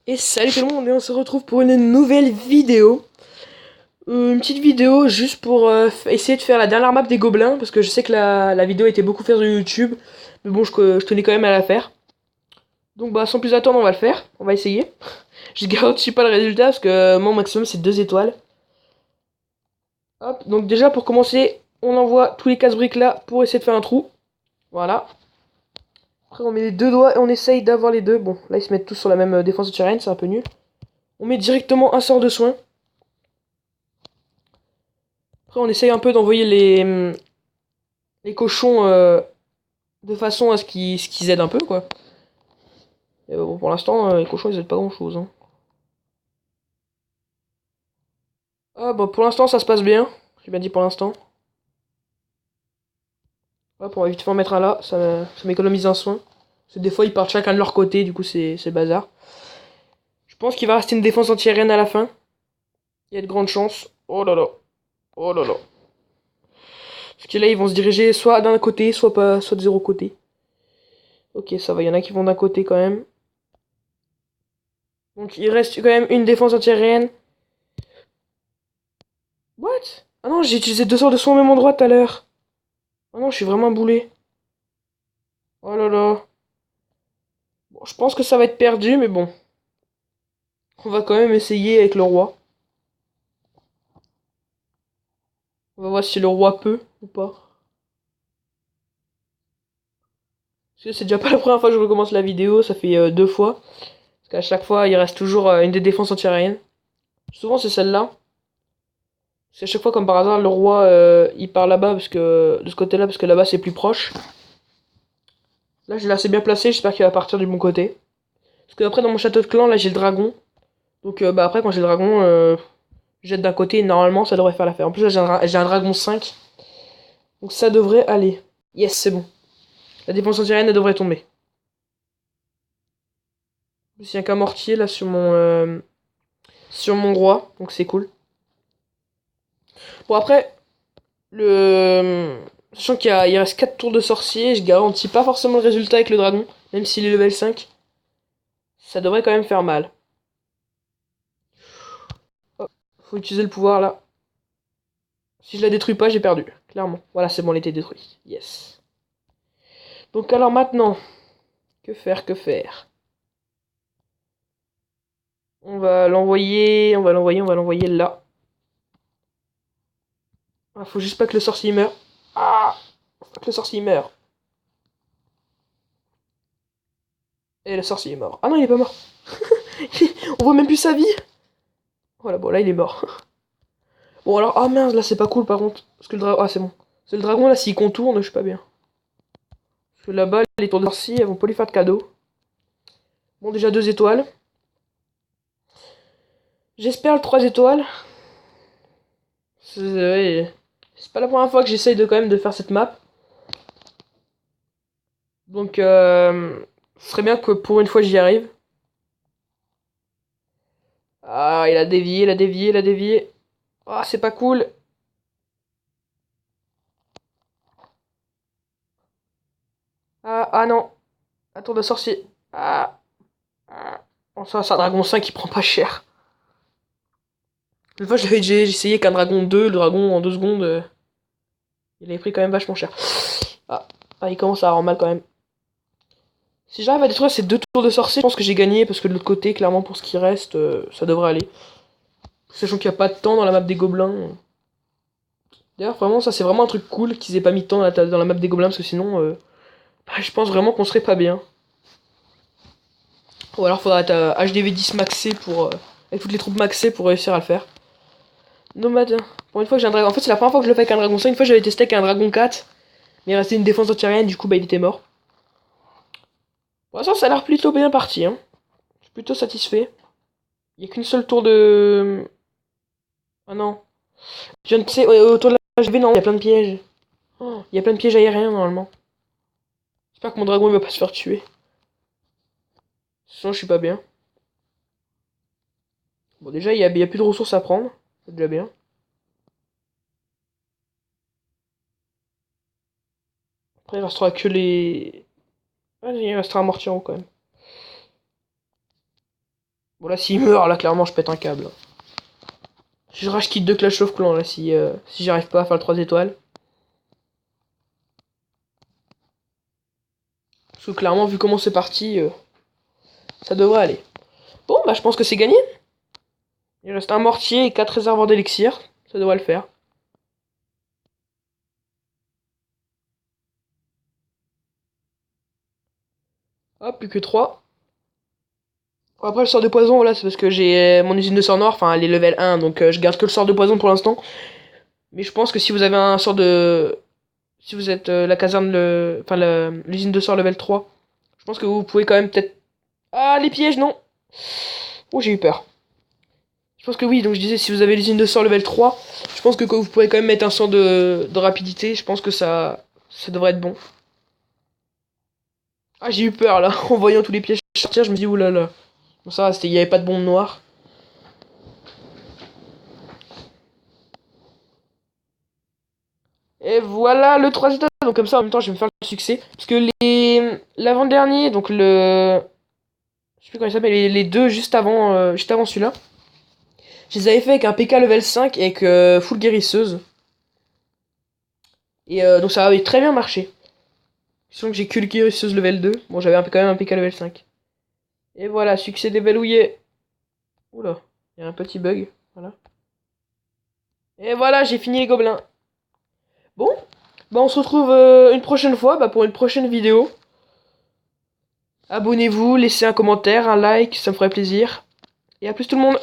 Et salut tout le monde, et on se retrouve pour une nouvelle vidéo. Une petite vidéo juste pour essayer de faire la dernière map des gobelins, parce que je sais que la vidéo était beaucoup faite sur YouTube, mais bon, je tenais quand même à la faire. Donc bah sans plus attendre, on va le faire, on va essayer. Je garantis pas le résultat, parce que mon maximum c'est 2 étoiles. Hop, donc déjà pour commencer, on envoie tous les casse-briques là pour essayer de faire un trou. Voilà. Après on met les deux doigts et on essaye d'avoir les deux. Bon, là ils se mettent tous sur la même défense de terrain, c'est un peu nul. On met directement un sort de soin. Après, on essaye un peu d'envoyer les cochons de façon à ce qu'ils aident un peu, quoi. Et bon, pour l'instant, les cochons, ils aident pas grand-chose, hein. Ah, bah, pour l'instant, ça se passe bien. J'ai bien dit pour l'instant. Hop, on va vite faire en mettre un là. Ça m'économise un soin. Parce que des fois, ils partent chacun de leur côté, du coup, c'est bazar. Je pense qu'il va rester une défense anti-aérienne à la fin. Il y a de grandes chances. Oh là là. Oh là là. Parce que là, ils vont se diriger soit d'un côté, soit pas, soit de zéro côté. Ok, ça va, il y en a qui vont d'un côté quand même. Donc il reste quand même une défense anti-aérienne. What? Ah non, j'ai utilisé deux sorts de soin au même endroit tout à l'heure. Ah non, je suis vraiment boulé. Oh là là. Bon, je pense que ça va être perdu, mais bon. On va quand même essayer avec le roi. On va voir si le roi peut ou pas. Parce que c'est déjà pas la première fois que je recommence la vidéo, ça fait deux fois. Parce qu'à chaque fois, il reste toujours une des défenses anti-aériennes. Souvent, c'est celle-là. C'est à chaque fois, comme par hasard, le roi, il part là-bas, parce que de ce côté-là, parce que là-bas, c'est plus proche. Là, je l'ai assez bien placé, j'espère qu'il va partir du bon côté. Parce que après, dans mon château de clan, là, j'ai le dragon. Donc, bah après, quand j'ai le dragon, je jette d'un côté, et normalement, ça devrait faire l'affaire. En plus, là, j'ai un dragon 5. Donc, ça devrait aller. Yes, c'est bon. La défense anti-aérienne, elle devrait tomber. En plus, il y a qu'un mortier, là, sur mon roi. Donc, c'est cool. Bon, après, sachant il reste 4 tours de sorcier, je garantis pas forcément le résultat avec le dragon. Même s'il est level 5. Ça devrait quand même faire mal. Oh, faut utiliser le pouvoir, là. Si je la détruis pas, j'ai perdu. Clairement. Voilà, c'est bon, elle était détruite. Yes. Donc alors maintenant, que faire, que faire? On va l'envoyer là. Ah, faut juste pas que le sorcier meure. Ah, faut pas que le sorcier meure. Et le sorcier est mort. Ah non, il est pas mort. On voit même plus sa vie. Voilà, bon là il est mort. Bon alors, ah mince, là c'est pas cool par contre. Parce que le dragon, ah c'est bon. C'est le dragon là, s'il contourne, je suis pas bien. Parce que là-bas, les tours de sorcier, elles vont pas lui faire de cadeau. Bon, déjà 2 étoiles. J'espère le 3 étoiles. Ouais, c'est pas la première fois que j'essaye de quand même de faire cette map. Donc, ce serait bien que pour une fois j'y arrive. Ah, il a dévié, il a dévié, il a dévié. Ah, c'est pas cool. Ah, ah non. Un tour de sorcier. Ah, ah. Bon, ça, c'est un dragon 5 qui prend pas cher. Une fois, j'ai essayé qu'un dragon 2, le dragon en 2 secondes, il avait pris quand même vachement cher. Ah, ah, il commence à avoir mal quand même. Si j'arrive à détruire ces 2 tours de sorcier, je pense que j'ai gagné parce que de l'autre côté, clairement, pour ce qui reste, ça devrait aller. Sachant qu'il n'y a pas de temps dans la map des gobelins. D'ailleurs, vraiment, ça c'est vraiment un truc cool qu'ils aient pas mis de temps dans la map des gobelins parce que sinon, bah, je pense vraiment qu'on serait pas bien. Ou alors faudra être HDV 10 maxé avec toutes les troupes maxées pour réussir à le faire. Nomade. Pour une fois que j'ai un dragon. En fait, c'est la première fois que je le fais avec un dragon 5. Une fois, j'avais testé avec un dragon 4. Mais il restait une défense anti-aérienne, du coup, bah, il était mort. Pour l'instant, ça a l'air plutôt bien parti, hein. Je suis plutôt satisfait. Il n'y a qu'une seule tour de. Ah non. Je ne sais, autour de la HDV, non, il y a plein de pièges. Oh, il y a plein de pièges aériens, normalement. J'espère que mon dragon, il va pas se faire tuer. Sinon, je suis pas bien. Bon, déjà, il y a plus de ressources à prendre. C'est déjà bien. Après, il restera que les. Vas-y, il restera un mortier en haut quand même. Bon là s'il meurt, là clairement je pète un câble. Je rage quitte de Clash of Clans là si j'arrive pas à faire le 3 étoiles. Parce que clairement vu comment c'est parti, ça devrait aller. Bon bah je pense que c'est gagné. Il reste un mortier et 4 réservoirs d'élixir. Ça devrait le faire. Hop, plus que 3. Après le sort de poison, voilà, c'est parce que j'ai mon usine de sort noir, enfin elle est level 1, donc je garde que le sort de poison pour l'instant. Mais je pense que si vous avez un sort de... Si vous êtes la caserne, enfin l'usine de sort level 3, je pense que vous pouvez quand même peut-être... Ah, les pièges, non. Oh, j'ai eu peur. Je pense que oui, donc je disais, si vous avez l'usine de sort level 3, je pense que vous pouvez quand même mettre un sort de rapidité, je pense que ça devrait être bon. Ah, j'ai eu peur là, en voyant tous les pièges sortir, je me dis oulala. Bon, ça, il n'y avait pas de bombe noire. Et voilà le 3 étoiles. Donc comme ça en même temps je vais me faire le succès. Parce que l'avant-dernier, donc le... Je sais plus comment il s'appelle, les deux juste avant celui-là. Je les avais fait avec un PK level 5 et avec full guérisseuse. Et donc ça avait très bien marché. Sinon que j'ai que le guérisseuse level 2. Bon j'avais quand même un PK level 5. Et voilà, succès déverrouillé. Oula, il y a un petit bug. Voilà. Et voilà, j'ai fini les gobelins. Bon, bah on se retrouve une prochaine fois pour une prochaine vidéo. Abonnez-vous, laissez un commentaire, un like, ça me ferait plaisir. Et à plus tout le monde.